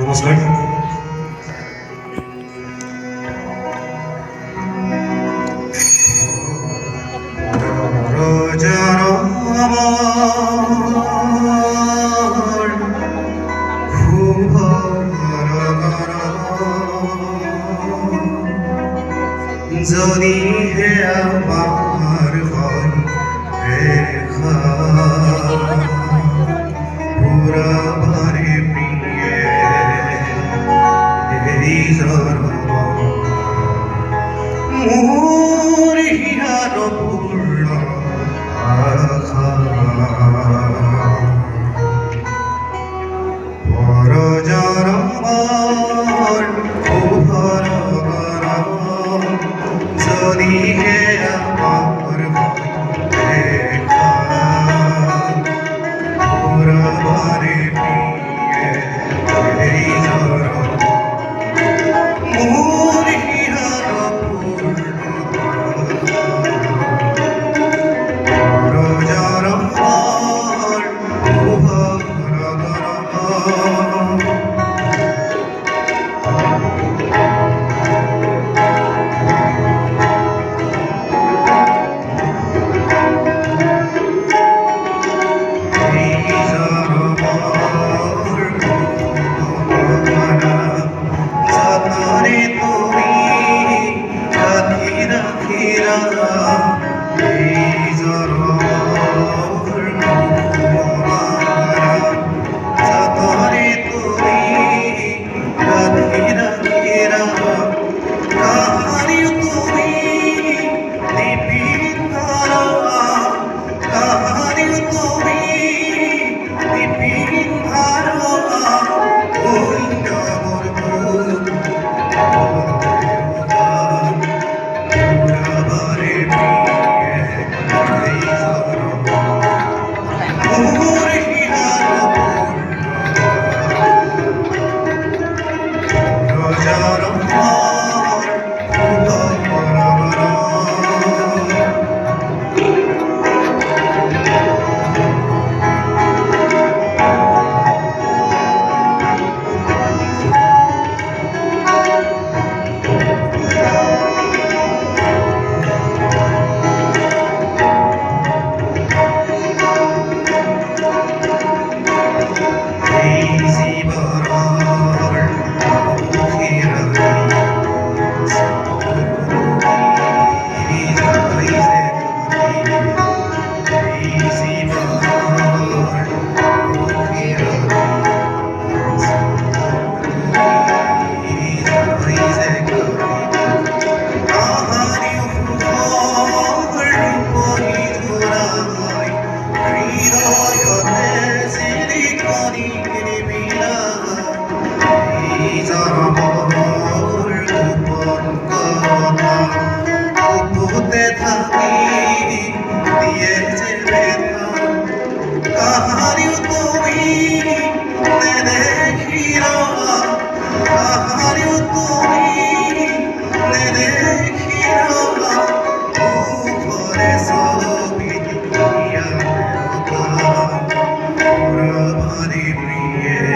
নমস্কার। রোজার আমার খুব যদি হে আমার হয় রেখা পুরাবারে প্রিয়ে এই জন্ম মোর হিরার পূর্ণ আশা পরজর আমার উভর যদি হে আমার দেখা পুরবারে প্রিয়ে এই জন্ম মোর হিরার পূর্ণ রোজার আমার উভর যতরে তুমি রাখি রাখিরা এই জরর যতরে তুমি রাখি রাখিরা কাহারি তুমি নিপিন ধরা কাহারি তুমি নিপিন ধরা ওই নগর পুরাবারে প্রিয়ে এই জনম মোর হিরার রোজার আমার এই জীবনের অখিরানি এই জীবনের থাকি দিয়েছে ব্যথা কাহারি তুমি দেখিরা কাহারি তুমি দেখিরা ঘরে ছবি পুরবারে প্রিয়ে